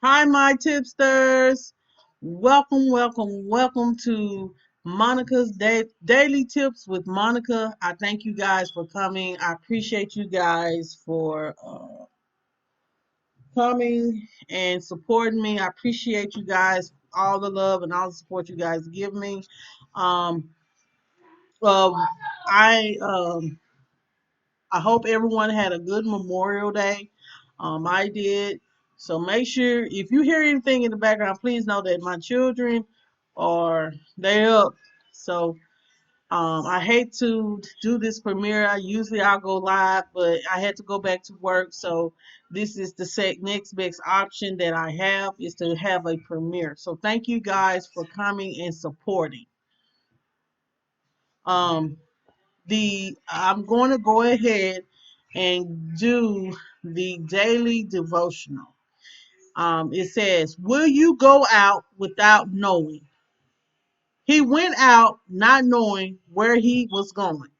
Hi, my tipsters. Welcome to Monica's Daily Tips with Monica. I thank you guys for coming. I appreciate you guys for coming and supporting me. I appreciate you guys, all the love and all the support you guys give me. Um, uh, I I hope everyone had a good Memorial Day. I did. So make sure if you hear anything in the background, please know that my children are they up. So I hate to do this premiere. I'll go live, but I had to go back to work. So this is the next best option that I have is to have a premiere. So thank you guys for coming and supporting. Um, the I'm going to go ahead and do the daily devotional. It says, "Will you go out without knowing?" He went out not knowing where he was going.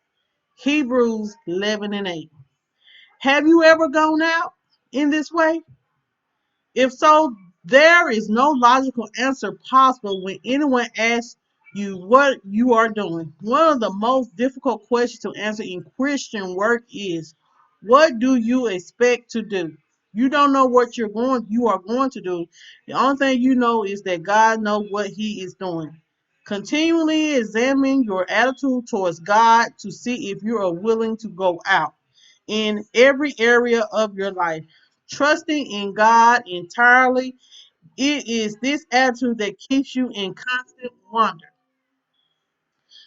Hebrews 11 and 8. Have you ever gone out in this way? If so, there is no logical answer possible when anyone asks you what you are doing. One of the most difficult questions to answer in Christian work is, what do you expect to do? You don't know what you are going to do. The only thing you know is that God knows what he is doing. Continually examine your attitude towards God to see if you are willing to go out in every area of your life. Trusting in God entirely, it is this attitude that keeps you in constant wonder.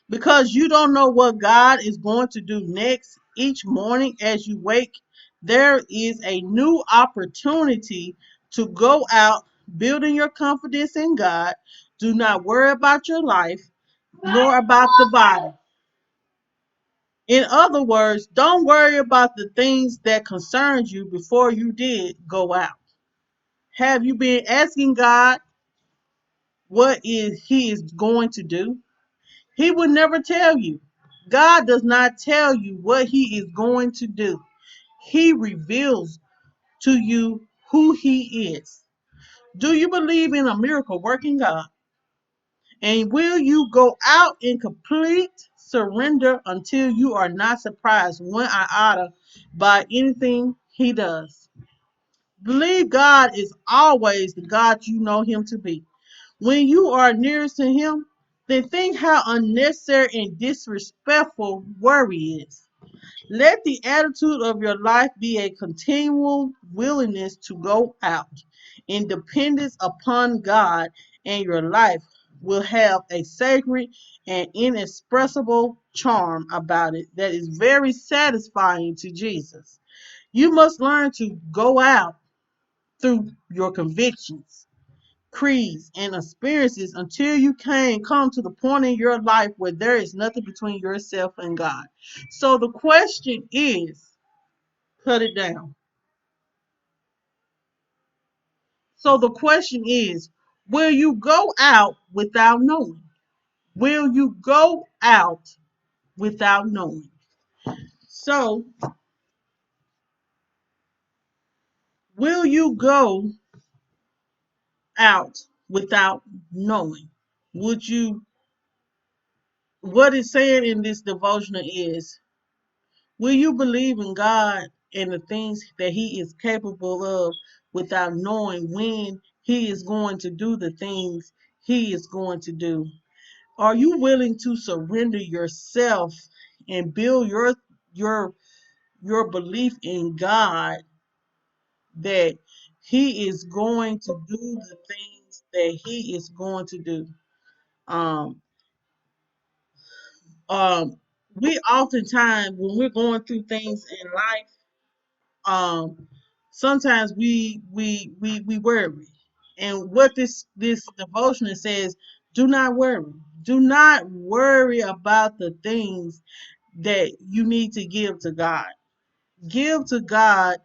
Because you don't know what God is going to do next each morning as you wake, there is a new opportunity to go out, building your confidence in God. Do not worry about your life nor about the body. In other words, don't worry about the things that concerns you before you did go out. Have you been asking God what is he is going to do? He would never tell you. God does not tell you what he is going to do. He reveals to you who he is. Do you believe in a miracle working God? And will you go out in complete surrender until you are not surprised one iota by anything he does? Believe God is always the God you know him to be. When you are nearest to him, then think how unnecessary and disrespectful worry is. Let the attitude of your life be a continual willingness to go out in dependence upon God, and your life will have a sacred and inexpressible charm about it that is very satisfying to Jesus. You must learn to go out through your convictions, creeds, and experiences until you can come to the point in your life where there is nothing between yourself and God. So the question is, cut it down. So the question is, will you go out without knowing? Will you go out without knowing? So, will you go out without knowing? Would you, what it's saying in this devotional is, will you believe in God and the things that he is capable of without knowing when he is going to do the things he is going to do? Are you willing to surrender yourself and build your your belief in God that he is going to do the things that he is going to do? Um, um, we oftentimes when we're going through things in life, um, sometimes we worry, and what this devotion says, do not worry. Do not worry about the things that you need to give to God. Give to God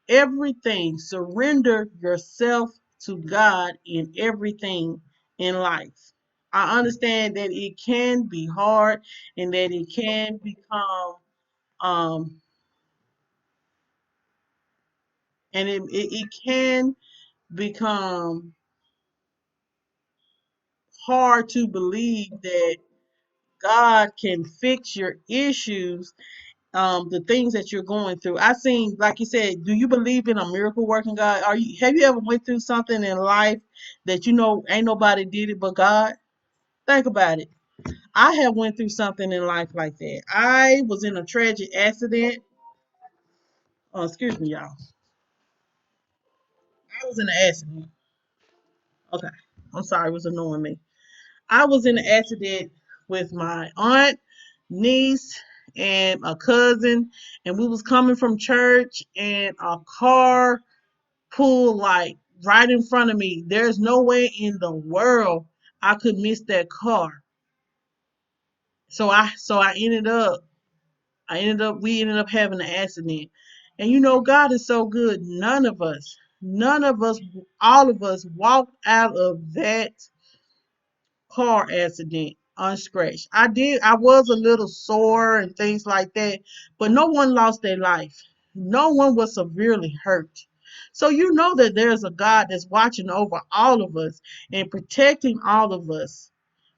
everything. Surrender yourself to God in everything in life. I understand that it can be hard and that it can become um and it can become hard to believe that God can fix your issues, the things that you're going through. I seen, like you said, do you believe in a miracle working God? Have you ever went through something in life that you know ain't nobody did it but God? Think about it. I have went through something in life like that. I was in a tragic accident. Oh, excuse me, y'all. I was in an accident. Okay. I'm sorry, it was annoying me. I was in an accident with my aunt, niece, and a cousin, and we was coming from church, and a car pulled like right in front of me. There's no way in the world I could miss that car. So we ended up having an accident. And you know, God is so good. None of us, all of us walked out of that car accident unscratched. I was a little sore and things like that, but no one lost their life. No one was severely hurt. So you know that there's a God that's watching over all of us and protecting all of us.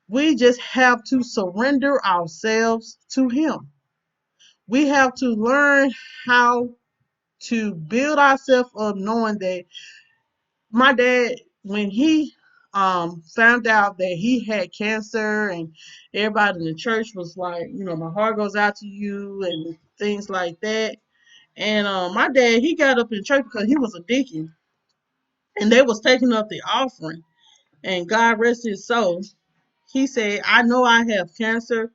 We just have to surrender ourselves to Him. We have to learn how to build ourselves up knowing that my dad, when he found out that he had cancer, and everybody in the church was like, you know, my heart goes out to you and things like that. And my dad, he got up in church because he was a deacon, and they was taking up the offering, and God rest his soul. He said, I know I have cancer,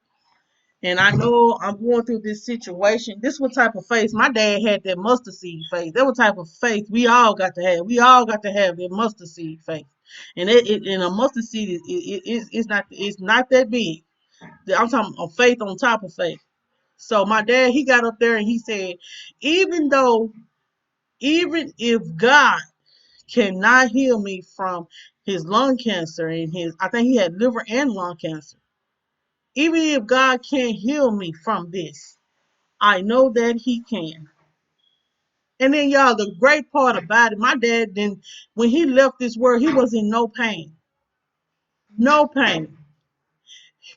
and I know I'm going through this situation. This what type of faith my dad had, that mustard seed faith. That what type of faith we all got to have. We all got to have that mustard seed faith. And and a mustard seed it's not that big. I'm talking of faith on top of faith. So my dad, he got up there and he said, even though, even if God cannot heal me from his lung cancer, and his, I think he had liver and lung cancer. Even if God can't heal me from this, I know that he can. And then y'all, the great part about it, my dad then, when he left this world, he was in no pain. No pain.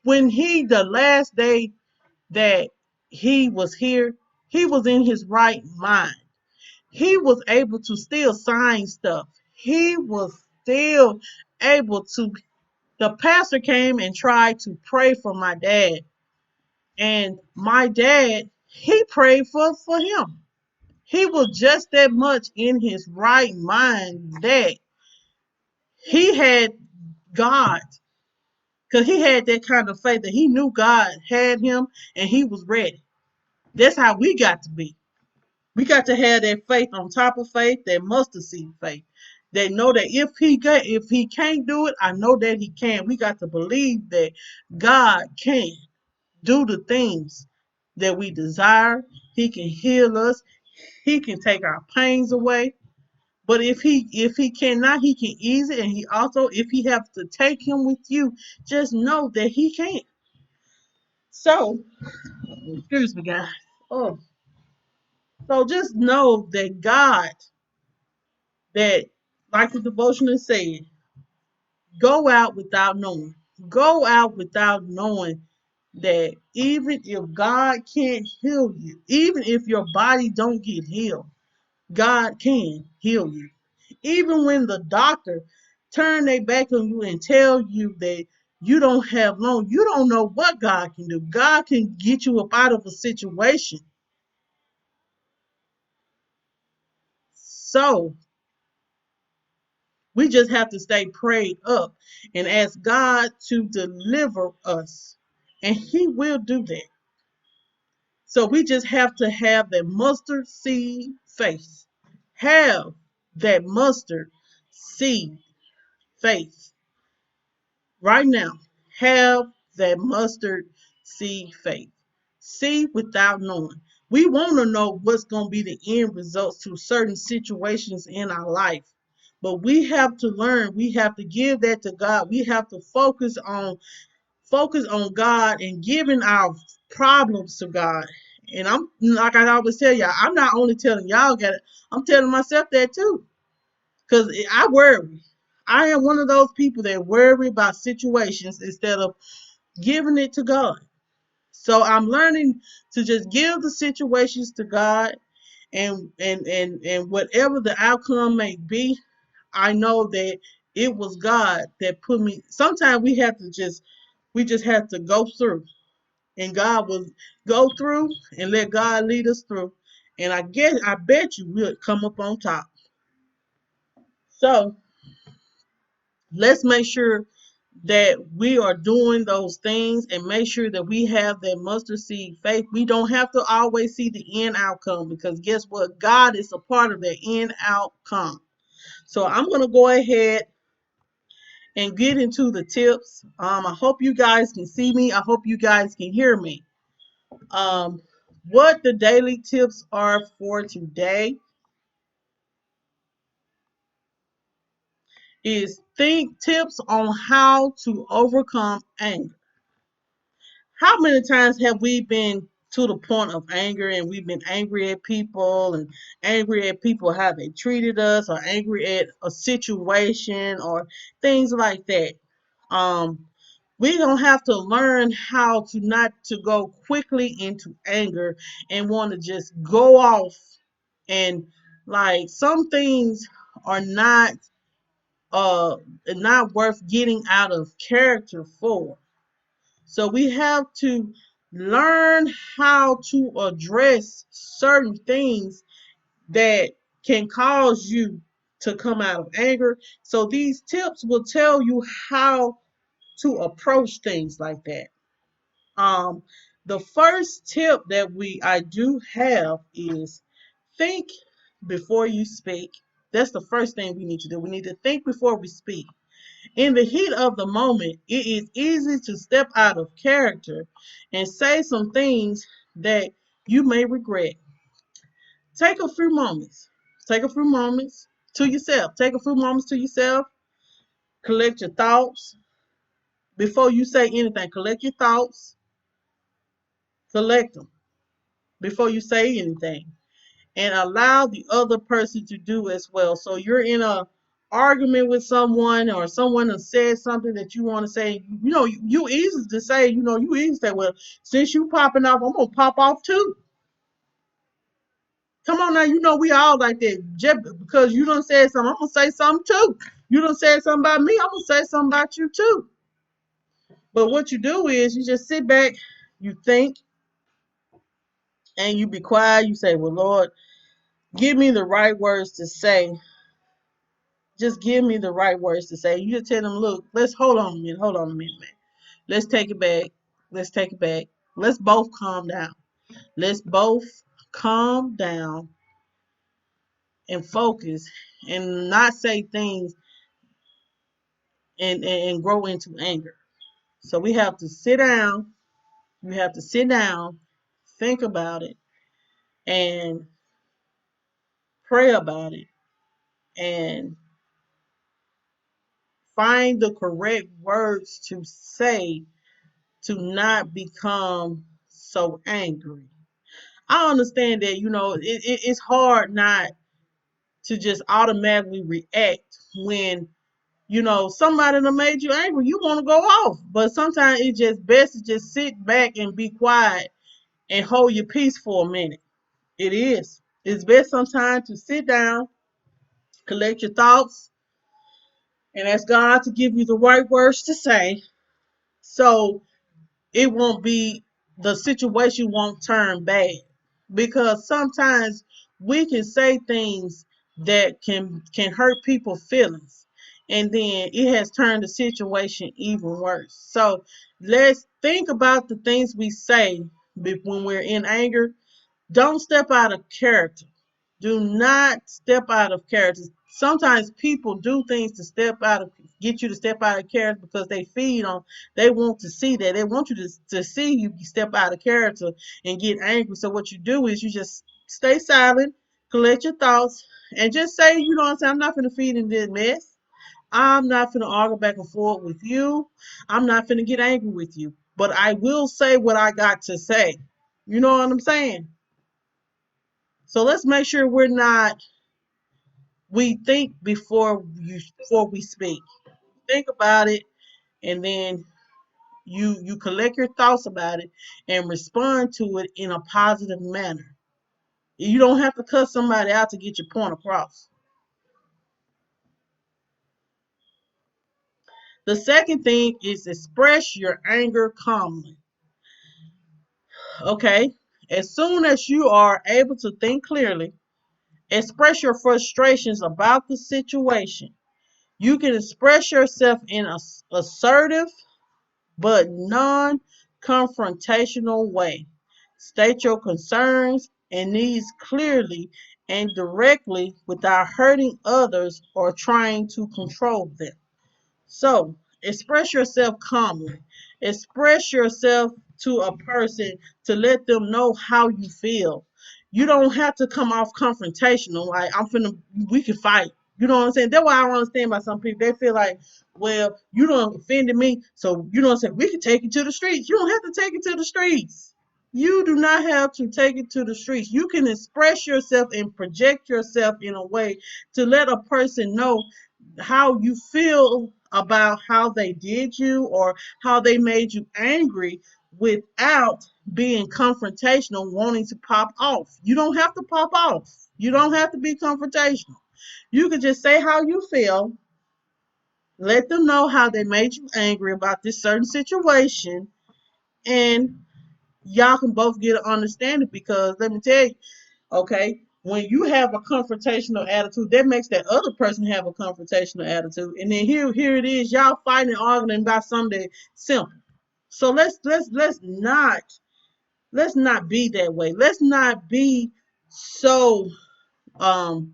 When the last day that he was here, he was in his right mind. He was able to still sign stuff. He was still able to, the pastor came and tried to pray for my dad. And my dad, he prayed for him. He was just that much in his right mind that he had God, because he had that kind of faith that he knew God had him and he was ready. That's how we got to be. We got to have that faith on top of faith, that mustard seed faith. They know that if he can't do it, I know that he can. We got to believe that God can do the things that we desire. He can heal us. He can take our pains away. But if he cannot, he can ease it. And he also, if he has to take him with you, just know that he can. So, excuse me, guys. Oh, so just know that God, that like the devotional said, go out without knowing. Go out without knowing that even if God can't heal you, even if your body don't get healed, God can heal you. Even when the doctor turn their back on you and tell you that you don't have long, you don't know what God can do. God can get you up out of a situation. So we just have to stay prayed up and ask God to deliver us. And He will do that. So we just have to have that mustard seed faith. Have that mustard seed faith right now. Have that mustard seed faith. See without knowing. We want to know what's going to be the end results to certain situations in our life. But we have to learn, we have to give that to God. We have to focus on God and giving our problems to God. And I'm like I always tell y'all, I'm not only telling y'all got it, I'm telling myself that too. because I worry. I am one of those people that worry about situations instead of giving it to God. So I'm learning to just give the situations to God, and whatever the outcome may be, I know that it was God that put me. Sometimes we just have to go through, and God will go through and let God lead us through. And I bet you we'll come up on top. So let's make sure that we are doing those things and make sure that we have that mustard seed faith. We don't have to always see the end outcome, because guess what? God is a part of the end outcome. So I'm going to go ahead and get into the tips. I hope you guys can see me. I hope you guys can hear me. Um, what the daily tips are for today is think tips on how to overcome anger. How many times have we been to the point of anger, and we've been angry at people, and angry at people how they treated us, or angry at a situation or things like that? Um, we don't have to learn how to not to go quickly into anger and want to just go off, and like some things are uh not worth getting out of character for. So we have to learn how to address certain things that can cause you to come out of anger. So these tips will tell you how to approach things like that. Um, the first tip that I do have is think before you speak. That's the first thing we need to do. We need to think before we speak. In the heat of the moment, it is easy to step out of character and say some things that you may regret. Take a few moments. Take a few moments to yourself. Take a few moments to yourself. Collect your thoughts before you say anything. Collect your thoughts. Collect them before you say anything, and allow the other person to do as well. So you're in a argument with someone, or someone has said something that you want to say. You easy to say, you easy to say, well, since you popping off, I'm gonna pop off too. Come on now, we all like that. Just because you don't say something, I'm gonna say something too. You don't say something about me, I'm gonna say something about you too. But what you do is you just sit back, you think, and you be quiet. You say, well, Lord, give me the right words to say. Just give me the right words to say. You just tell them, look, let's hold on a minute, man. Let's take it back. Let's take it back. Let's both calm down. Let's both calm down and focus, and not say things and grow into anger. So we have to sit down. You have to sit down, think about it, and pray about it, and find the correct words to say to not become so angry. I understand that, it's hard not to just automatically react when, somebody that made you angry. You want to go off. But sometimes it's just best to just sit back and be quiet and hold your peace for a minute. It is. It's best sometimes to sit down, collect your thoughts, and ask God to give you the right words to say, so it won't be, the situation won't turn bad, because sometimes we can say things that can hurt people's feelings, and then it has turned the situation even worse. So let's think about the things we say when we're in anger. Don't step out of character. Do not step out of character. Sometimes people do things to get you to step out of character, because they want to see that. They want you to see you step out of character and get angry. So what you do is you just stay silent, collect your thoughts, and just say, what I'm saying, I'm not going to feed in this mess. I'm not going to argue back and forth with you. I'm not going to get angry with you. But I will say what I got to say. You know what I'm saying? So let's make sure we're not we think before we speak. Think about it, and then you collect your thoughts about it and respond to it in a positive manner. You don't have to cuss somebody out to get your point across. The second thing is express your anger calmly. Okay? As soon as you are able to think clearly, express your frustrations about the situation. You can express yourself in a assertive but non confrontational way. State your concerns and needs clearly and directly without hurting others or trying to control them. So, express yourself calmly. Express yourself to a person to let them know how you feel. You don't have to come off confrontational. Like, we can fight. You know what I'm saying? That's what I don't understand about some people. They feel like, well, you don't offended me, so you know what I'm saying? We can take it to the streets. You don't have to take it to the streets. You do not have to take it to the streets. You can express yourself and project yourself in a way to let a person know how you feel about how they did you or how they made you angry without being confrontational, wanting to pop off. You don't have to pop off. You don't have to be confrontational. You can just say how you feel, let them know how they made you angry about this certain situation, and y'all can both get an understanding because let me tell you, okay, when you have a confrontational attitude, that makes that other person have a confrontational attitude, and then here it is, y'all fighting and arguing about something simple. So let's not be that way. Let's not be so um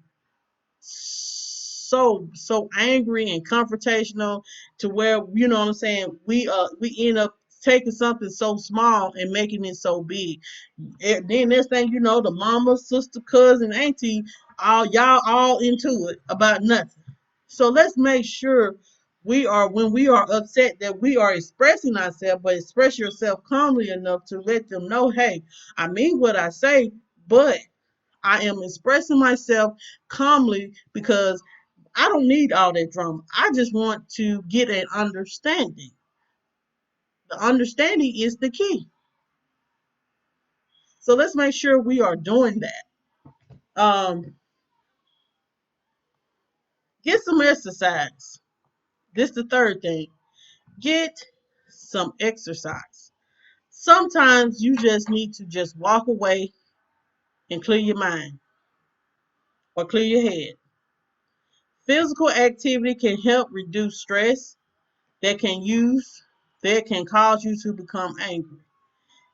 so angry and confrontational to where you know what I'm saying. We end up taking something so small and making it so big. And then next thing you know, the mama, sister, cousin, auntie, all y'all all into it about nothing. So let's make sure we are when we are upset that we are expressing ourselves, but express yourself calmly enough to let them know, hey, I mean what I say, but I am expressing myself calmly because I don't need all that drama. I just want to get an understanding. The understanding is the key. So let's make sure we are doing that. Get some exercise. This is the third thing. Get some exercise. Sometimes you just need to just walk away and clear your mind or clear your head. Physical activity can help reduce stress that can cause you to become angry.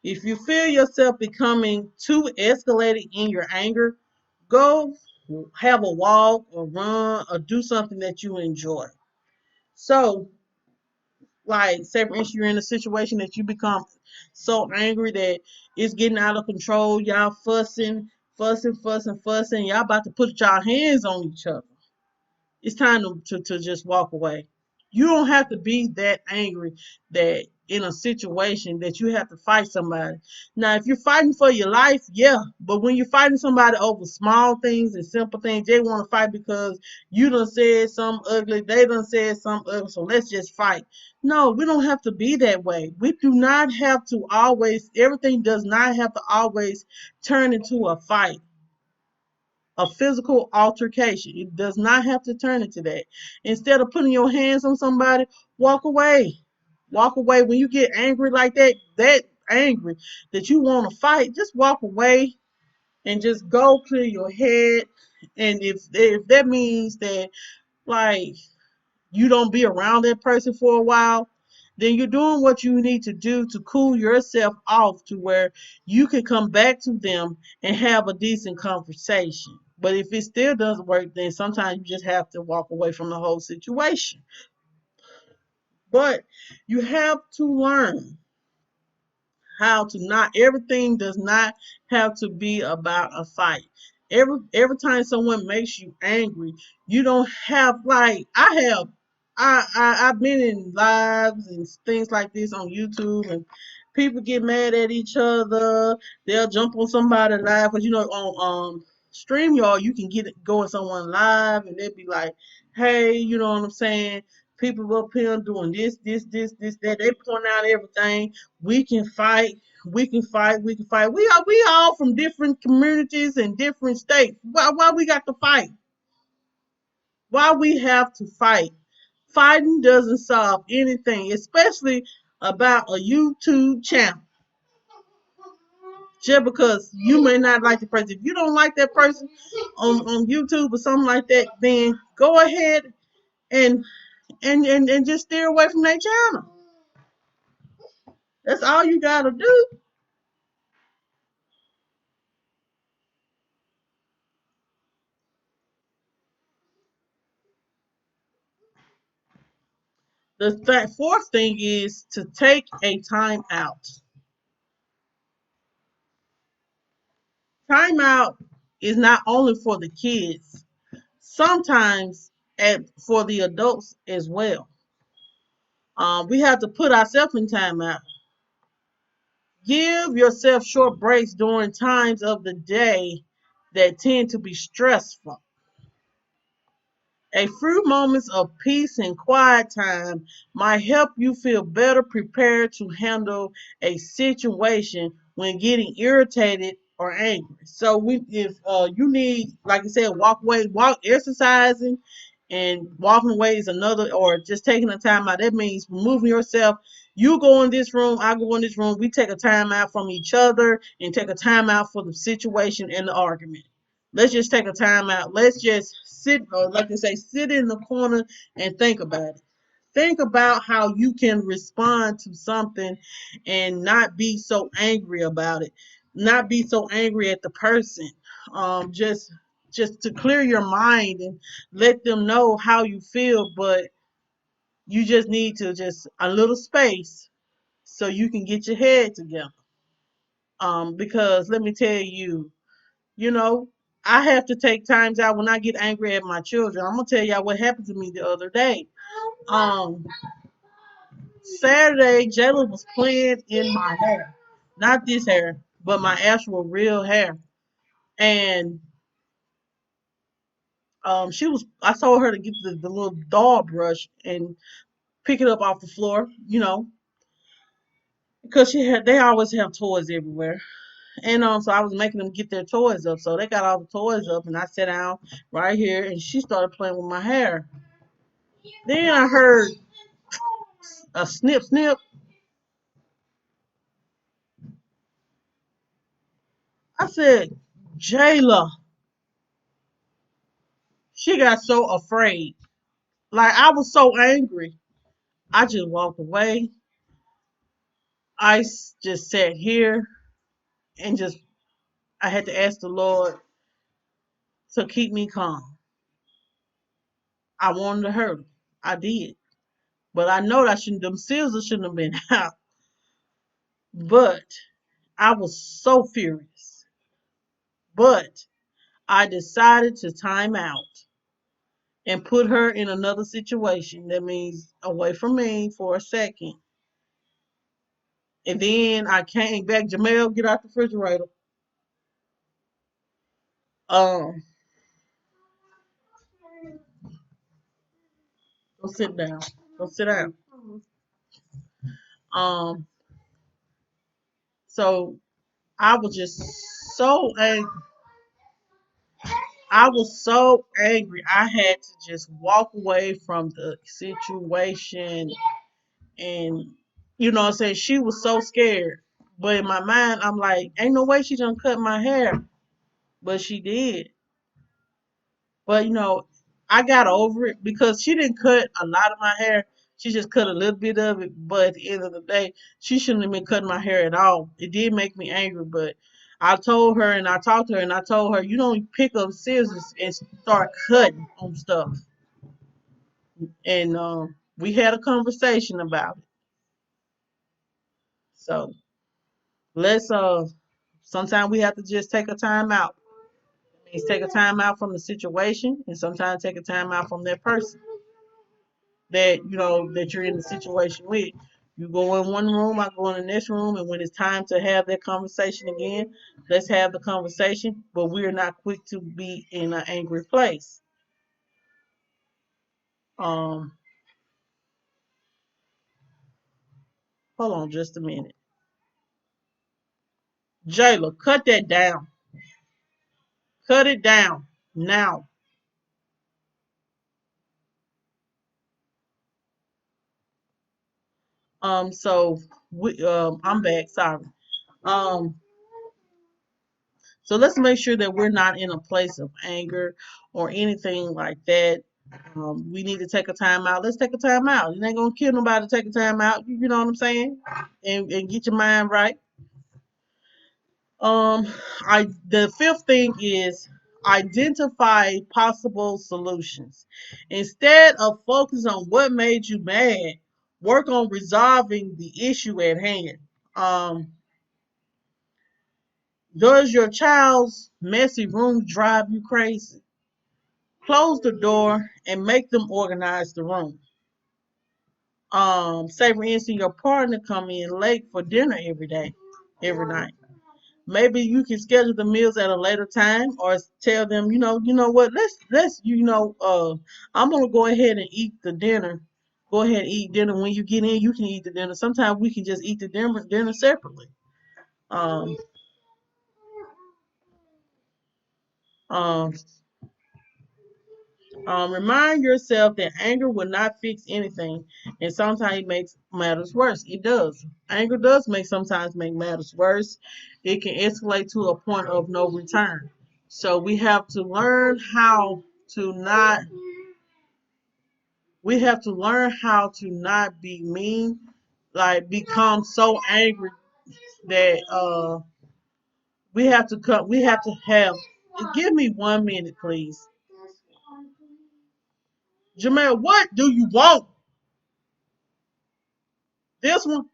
If you feel yourself becoming too escalated in your anger, go have a walk or run or do something that you enjoy. So, like, say for instance, you're in a situation that you become so angry that it's getting out of control. Y'all fussing. Y'all about to put y'all hands on each other. It's time to just walk away. You don't have to be that angry that in a situation that you have to fight somebody. Now, if you're fighting for your life, yeah, but when you're fighting somebody over small things and simple things, they want to fight because you done said something ugly, they done said something ugly, so let's just fight. No, we don't have to be that way. We do not have to always, everything does not have to always turn into a fight, a physical altercation. It does not have to turn into that. Instead of putting your hands on somebody, walk away. Walk away. When you get angry like that angry that you want to fight, just walk away and just go clear your head. And if that means that like you don't be around that person for a while, then you're doing what you need to do to cool yourself off to where you can come back to them and have a decent conversation. But if it still doesn't work, then sometimes you just have to walk away from the whole situation. But you have to learn how to not everything does not have to be about a fight. Every time someone makes you angry, you don't have like I have I've been in lives and things like this on YouTube and people get mad at each other. They'll jump on somebody's live because you know on StreamYard, you can get it going someone live and they'd be like, hey, you know what I'm saying? People up here doing this, that. They point out everything. We can fight. We can fight. We can fight. We all from different communities and different states. Why we got to fight? Why we have to fight? Fighting doesn't solve anything, especially about a YouTube channel. Just because you may not like the person. If you don't like that person on YouTube or something like that, then go ahead and and just steer away from that channel. That's all you gotta do. The fourth thing is to take a time out. Time out is not only for the kids, sometimes for the adults as well. We have to put ourselves in time out. Give yourself short breaks during times of the day that tend to be stressful. A few moments of peace and quiet time might help you feel better prepared to handle a situation when getting irritated or angry. So if you need, like I said, walk exercising, and walking away is another, or just taking a time out. That means removing yourself. You go in this room, I go in this room. We take a time out from each other and take a time out for the situation and the argument. Let's just take a time out. Let's just sit, or like they say, sit in the corner and think about it. Think about how you can respond to something and not be so angry about it. Not be so angry at the person. Just to clear your mind and let them know how you feel, but you just need to just a little space so you can get your head together. Because let me tell you, you know, I have to take times out when I get angry at my children. I'm gonna tell y'all what happened to me the other day. Um, Saturday, Jayla was playing in my hair, not this hair, but my actual real hair, and she was. I told her to get the little doll brush and pick it up off the floor, because they always have toys everywhere. And so I was making them get their toys up. So they got all the toys up, and I sat down right here, and she started playing with my hair. Then I heard a snip, snip. I said, Jayla. She got so afraid. Like, I was so angry. I just walked away. Just sat here and I had to ask the Lord to keep me calm. I wanted to hurt her. I did. But I know that them scissors shouldn't have been out. But I was so furious. But I decided to time out and put her in another situation. That means away from me for a second. And then I came back. Jamel, get out the refrigerator. Um, Go sit down. Go sit down. Um, so I was just so angry. I was so angry. I had to just walk away from the situation, and what I'm saying, she was so scared. But in my mind, I'm like, ain't no way she's gonna cut my hair. But she did. But I got over it because she didn't cut a lot of my hair. She just cut a little bit of it. But at the end of the day, she shouldn't have been cutting my hair at all. It did make me angry, but I told her and I talked to her and I told her, you don't pick up scissors and start cutting on stuff. And we had a conversation about it. So let's sometimes we have to just take a time out. It means take a time out from the situation and sometimes take a time out from that person that that you're in the situation with. You go in one room, I go in the next room, and when it's time to have that conversation again, let's have the conversation. But we're not quick to be in an angry place. Um, Hold on just a minute. Jayla, cut that down. Cut it down now. So I'm back. Sorry. Um, so let's make sure that we're not in a place of anger or anything like that. We need to take a time out. Let's take a time out. You ain't gonna kill nobody to take a time out. You know what I'm saying? And get your mind right. Um, the fifth thing is identify possible solutions. Instead of focusing on what made you mad, work on resolving the issue at hand. Um, does your child's messy room drive you crazy? Close the door and make them organize the room. Say for instance, your partner come in late for dinner every day, every night. Maybe you can schedule the meals at a later time, or tell them, you know what, I'm gonna go ahead and eat the dinner. Go ahead and eat dinner when you get in. You can eat the dinner. Sometimes we can just eat the dinner separately. Um, um, Remind yourself that anger will not fix anything, and sometimes it makes matters worse. It does. Anger does sometimes make matters worse. It can escalate to a point of no return. So we have to learn how to not. We have to learn how to not be mean, like become so angry that we have to cut. We have to have. Give me 1 minute, please. Jamel, what do you want? This one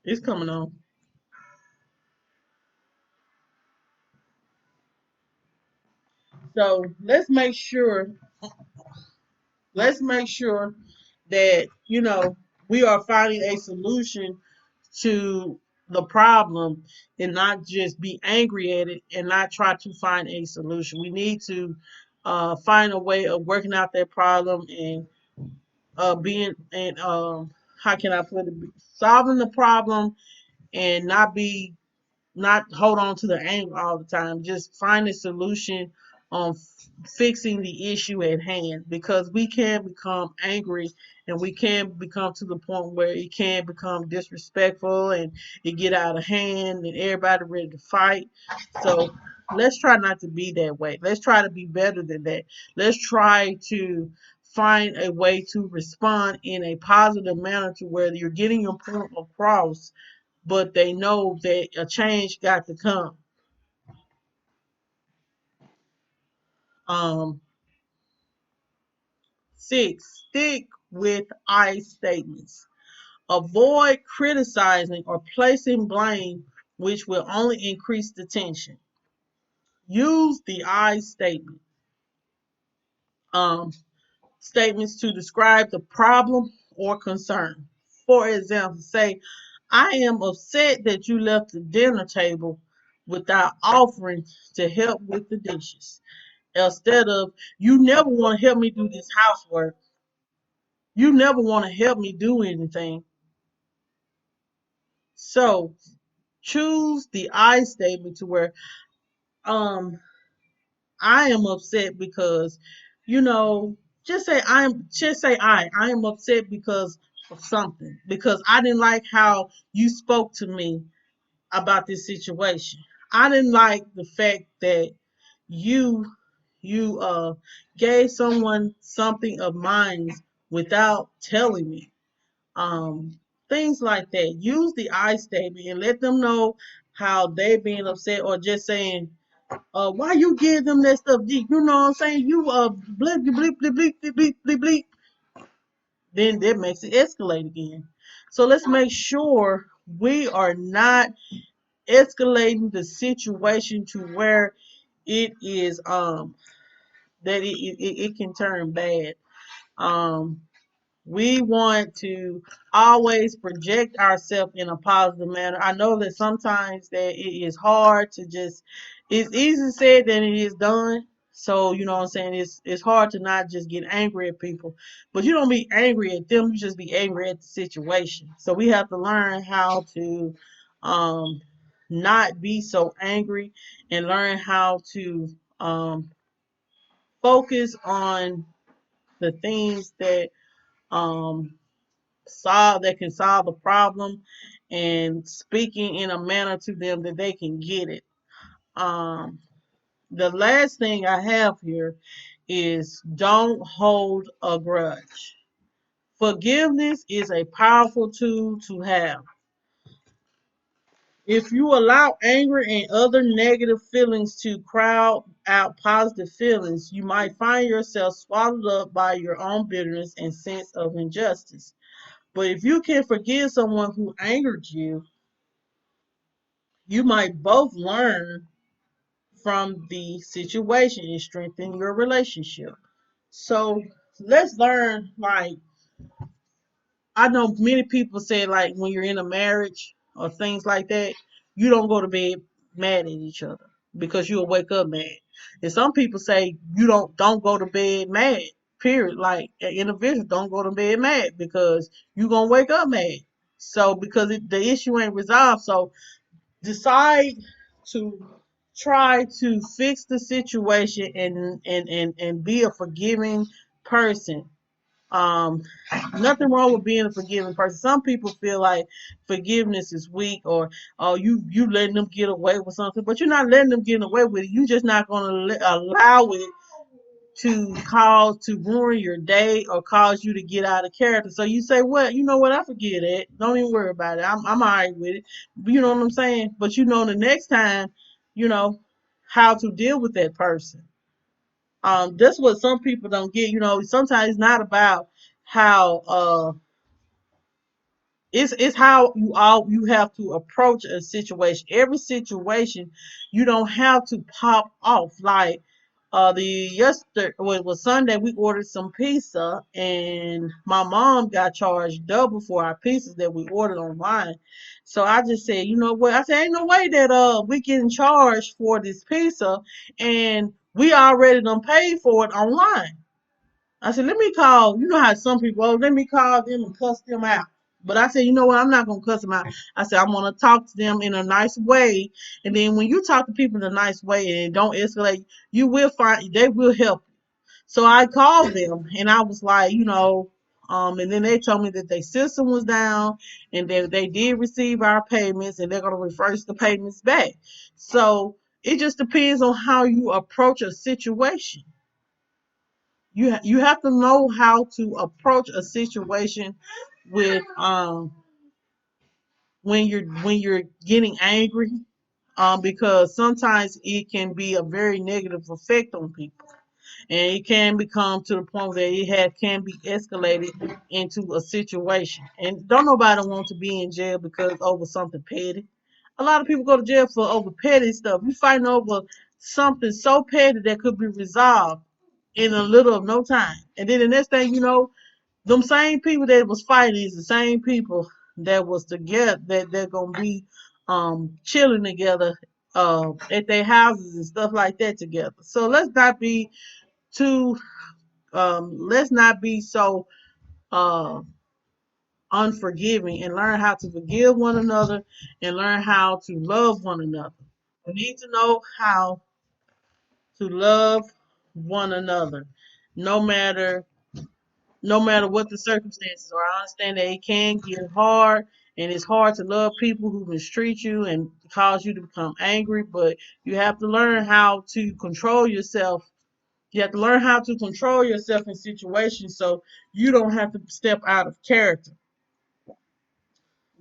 is coming on. So let's make sure that we are finding a solution to the problem and not just be angry at it and not try to find a solution. We need to find a way of working out that problem and being and how can I put it, solving the problem and not hold on to the anger all the time. Just find a solution on fixing the issue at hand, because we can become angry and we can become to the point where it can become disrespectful and it get out of hand and everybody ready to fight. So let's try not to be that way. Let's try to be better than that. Let's try to find a way to respond in a positive manner to where you're getting your point across, but they know that a change got to come. Um, Six, stick with I statements. Avoid criticizing or placing blame, which will only increase the tension. Use the I statement. Um, Statements to describe the problem or concern. For example, say, I am upset that you left the dinner table without offering to help with the dishes. Instead of, you never want to help me do this housework. You never want to help me do anything. So choose the I statement to where um I am upset because, you know, just say I am upset because of something. Because I didn't like how you spoke to me about this situation. I didn't like the fact that you you gave someone something of mine without telling me. Um, Things like that. Use the I statement and let them know how they being upset, or just saying, why you give them that stuff? You know what I'm saying? You bleep bleep bleep bleep bleep bleep bleep bleep. Then that makes it escalate again. So let's make sure we are not escalating the situation to where it is that it can turn bad. Um, we want to always project ourselves in a positive manner. I know that sometimes that it is hard to just, it's easier said than it is done. So, you know what I'm saying? It's hard to not just get angry at people. But you don't be angry at them, you just be angry at the situation. So we have to learn how to um not be so angry and learn how to focus on the things that um can solve the problem and speaking in a manner to them that they can get it. Um, the last thing I have here is don't hold a grudge. Forgiveness is a powerful tool to have. If you allow anger and other negative feelings to crowd out positive feelings, you might find yourself swallowed up by your own bitterness and sense of injustice. But if you can forgive someone who angered you, you might both learn from the situation and strengthen your relationship. So let's learn, like, I know many people say, like, when you're in a marriage or things like that, you don't go to bed mad at each other because you'll wake up mad. And some people say you don't go to bed mad. Period. Like an individual, don't go to bed mad because you're gonna wake up mad. So because the issue ain't resolved, so decide to try to fix the situation and be a forgiving person. um Nothing wrong with being a forgiving person. Some people feel like forgiveness is weak, or oh, you letting them get away with something, but you're not letting them get away with it. You're just not going to allow it to ruin your day or cause you to get out of character. So you say, well, you know what, I forget it. Don't even worry about it. I'm all right with it. You know what I'm saying? But you know the next time, you know, how to deal with that person. That's what some people don't get. You know, sometimes it's not about how it's how you have to approach a situation. Every situation, you don't have to pop off. Like the yesterday, well, it was Sunday, we ordered some pizza and my mom got charged double for our pizzas that we ordered online. So I just said, you know what? I said, ain't no way that we getting charged for this pizza and we already done paid for it online. I said, let me call. You know how some people, oh, let me call them and cuss them out. But I said, you know what? I'm not going to cuss them out. I said, I'm going to talk to them in a nice way. And then when you talk to people in a nice way and don't escalate, you will find they will help. So I called them and I was like, and then they told me that their system was down and that they did receive our payments and they're going to reverse the payments back. So it just depends on how you approach a situation. You have to know how to approach a situation with when you're getting angry, because sometimes it can be a very negative effect on people, and it can become to the point where can be escalated into a situation. And don't nobody want to be in jail because over something petty. A lot of people go to jail for over petty stuff. You fighting over something so petty that could be resolved in a little of no time. And then the next thing you know, them same people that was fighting is the same people that was together that they're gonna be chilling together at their houses and stuff like that together. So too let's not be so uh unforgiving, and learn how to forgive one another and learn how to love one another. We need to know how to love one another no matter what the circumstances are. I understand that it can get hard and it's hard to love people who mistreat you and cause you to become angry, but you have to learn how to control yourself. You have to learn how to control yourself in situations so you don't have to step out of character,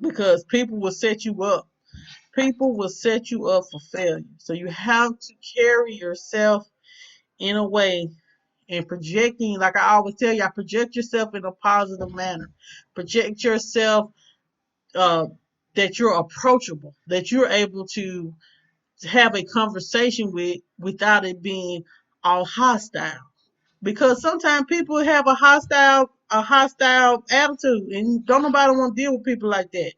because people will set you up. People will set you up for failure. So you have to carry yourself in a way and projecting, like I always tell you, I project yourself in a positive manner. Project yourself uh, that you're approachable, that you're able to have a conversation with without it being all hostile. because sometimes people have a hostile attitude, and don't nobody want to deal with people like that.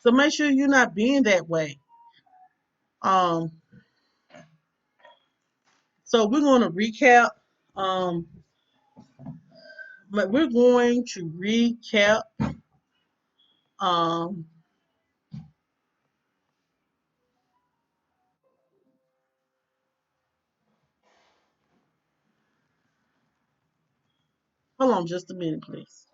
So make sure you're not being that way. Um, so we're going to recap. Um, but we're going to recap. Um, hold on just a minute, please.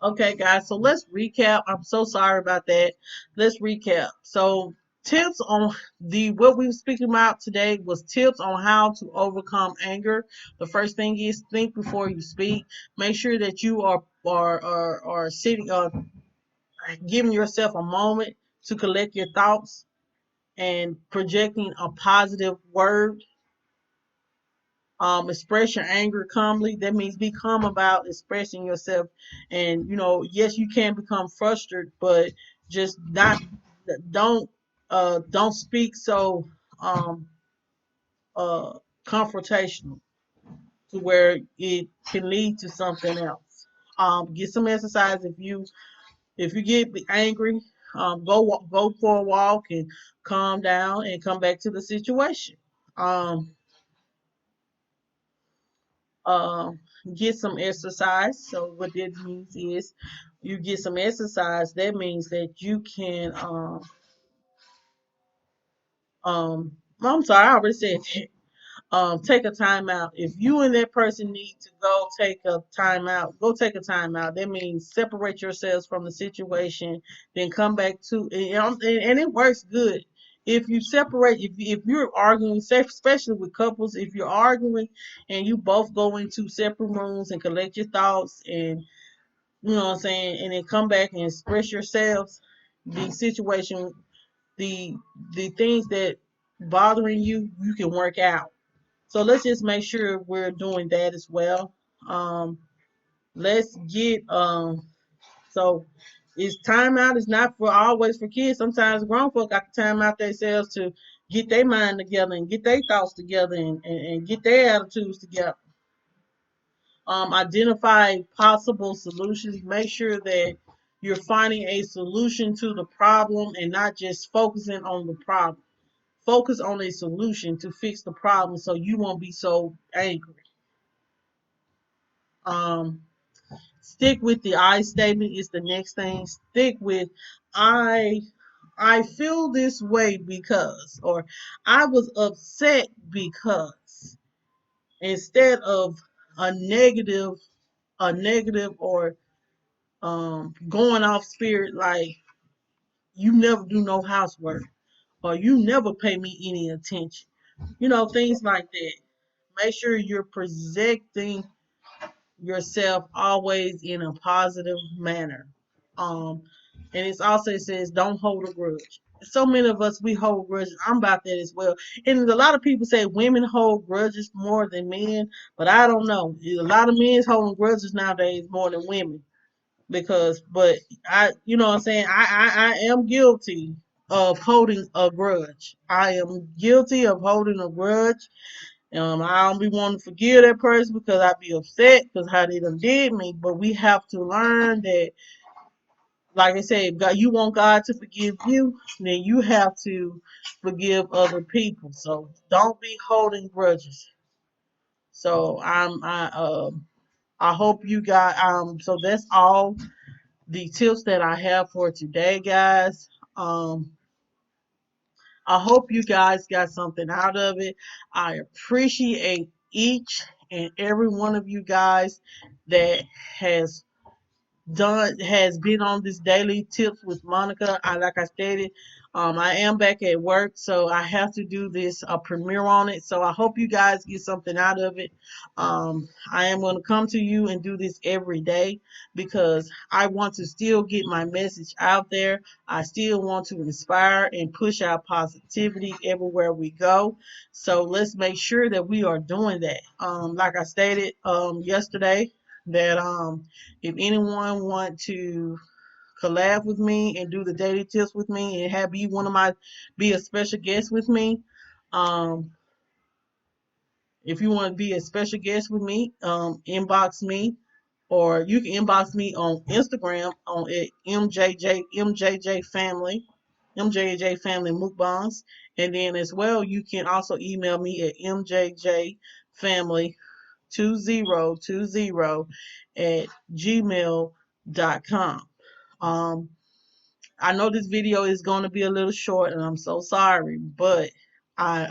Okay, guys, so let's recap. I'm so sorry about that. Let's recap. So, tips on the what we were speaking about today was tips on how to overcome anger. The first thing is think before you speak. Make sure that you are sitting giving yourself a moment to collect your thoughts and projecting a positive word. Express your anger calmly. That means be calm about expressing yourself. And yes, you can become frustrated, but just not don't don't speak so um uh confrontational to where it can lead to something else. Get some exercise if you get angry. Go for a walk and calm down and come back to the situation. Um, um, get some exercise. So what that means is you get some exercise. That means that you can I'm sorry, I already said that. Take a time out. If you and that person need to go take a time out, go take a time out. That means separate yourselves from the situation, then come back to and it works good. If you separate, if you're arguing, especially with couples, if you're arguing and you both go into separate rooms and collect your thoughts and you know what I'm saying, and then come back and express yourselves, the situation, the the things that bothering you, you can work out. So let's just make sure we're doing that as well. Um, let's get so it's time out is not for always for kids. Sometimes grown folk got to time out themselves to get their mind together and get their thoughts together and get their attitudes together. Identify possible solutions. Make sure that you're finding a solution to the problem and not just focusing on the problem. Focus on a solution to fix the problem so you won't be so angry. Um, stick with the I statement is the next thing. Stick with I I feel this way because, or I was upset because, instead of a negative or going off spirit like you never do no housework or you never pay me any attention. Things like that. Make sure you're projecting yourself always in a positive manner. Um, and it's also it says don't hold a grudge. So many of us we hold grudges. I'm about that as well. And a lot of people say women hold grudges more than men, but I don't know. A lot of men's holding grudges nowadays more than women but you know what I'm saying, I am guilty of holding a grudge. I am guilty of holding a grudge. I don't be wanting to forgive that person because I be upset because how they done did me. But we have to learn that, like I said, if God, you want God to forgive you, then you have to forgive other people. So don't be holding grudges. So I hope you got so that's all the tips that I have for today, guys. Um, I hope you guys got something out of it. I appreciate each and every one of you guys that has done has been on this daily tips with Monica. Like I stated, I am back at work, so I have to do this premiere on it. So I hope you guys get something out of it. I am going to come to you and do this every day because I want to still get my message out there. I still want to inspire and push out positivity everywhere we go. So let's make sure that we are doing that. Like I stated yesterday, that if anyone want to collab with me and do the daily tips with me and have be a special guest with me, um, if you want to be a special guest with me, inbox me, or you can inbox me on Instagram on at MJJ Family, MJJ Family Mukbangs, and then as well you can also email me at MJJFamily2020 at gmail.com. Um, I know this video is going to be a little short, and I'm so sorry, but I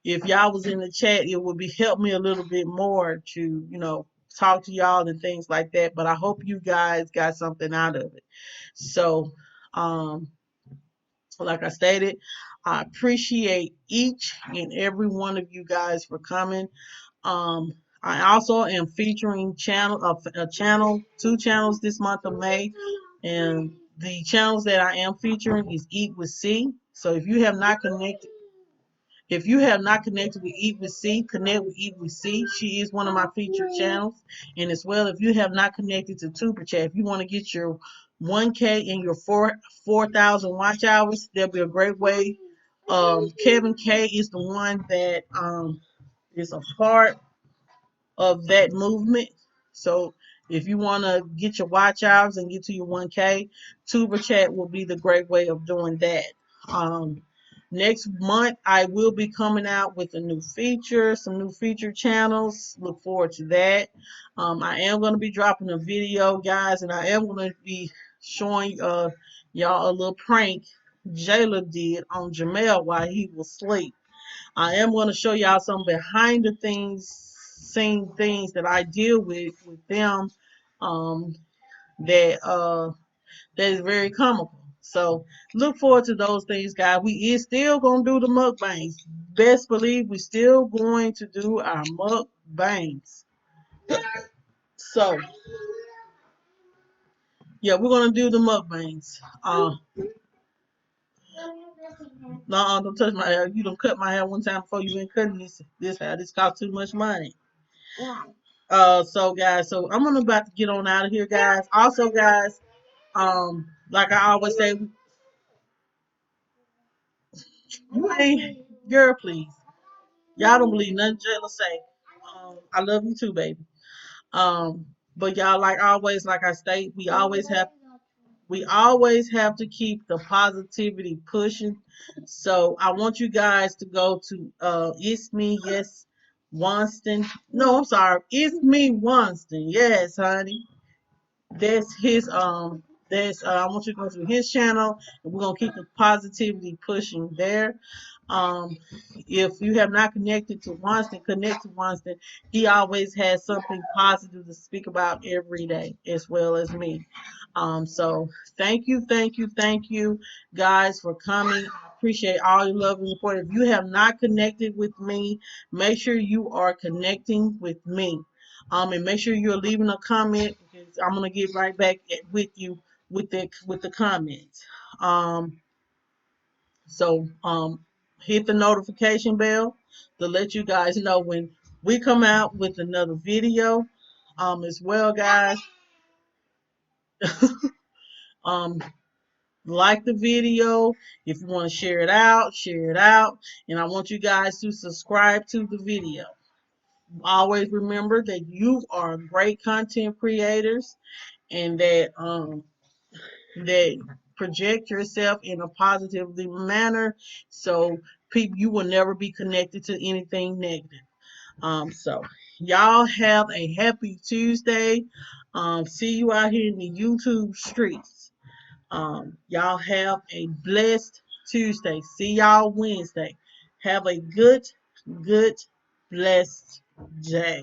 if y'all was in the chat, it would be help me a little bit more to talk to y'all and things like that. But I hope you guys got something out of it. So, um, like I stated, I appreciate each and every one of you guys for coming. Um, I also am featuring two channels this month of May, and the channels that I am featuring is Eat with C. So if you have not connected with Eat with C, connect with Eat with C. She is one of my featured channels. And as well, if you have not connected to Tuber Chat, if you want to get your 1K and your 4,000 watch hours, that'll be a great way. Kevin K is the one that is a part of that movement. So if you want to get your watch hours and get to your 1K, Tuber Chat will be the great way of doing that. Um, Next month, I will be coming out with a new feature, some new feature channels. Look forward to that. I am going to be dropping a video, guys, and I am going to be showing y'all a little prank Jayla did on Jamel while he was asleep. I am going to show y'all some behind the scene things that I deal with them, um, that that is very comical. So look forward to those things, guys. We is still gonna do the mukbangs. Best believe we still going to do our mukbangs. So yeah, we're gonna do the mukbangs. No, don't touch my hair. You don't cut my hair one time before you been cutting this hair. This costs too much money. So guys, so I'm gonna about to get on out of here, guys. Also, guys, like I always say, you ain't girl, please. Y'all don't believe nothing Jayla say. I love you too, baby. Um, but y'all, like always, like I state, we always have to keep the positivity pushing. So I want you guys to go to it's me, yes, Wanston. No, I'm sorry, it's me, Wanston. Yes, honey. That's his that's I want you to go to his channel, and we're gonna keep the positivity pushing there. um if you have not connected to Winston, connect to Winston. He always has something positive to speak about every day, as well as me. So thank you guys for coming. I appreciate all your love and support. If you have not connected with me, make sure you are connecting with me. And make sure you're leaving a comment, because I'm gonna get right back with you with the comments. So hit the notification bell to let you guys know when we come out with another video. As well, guys. Um, like the video. If you want to share it out, share it out. And I want you guys to subscribe to the video. Always remember that you are great content creators, and that project yourself in a positive manner, so people, you will never be connected to anything negative. So y'all have a happy Tuesday. See you out here in the YouTube streets. Y'all have a blessed Tuesday. See y'all Wednesday. Have a good, blessed day.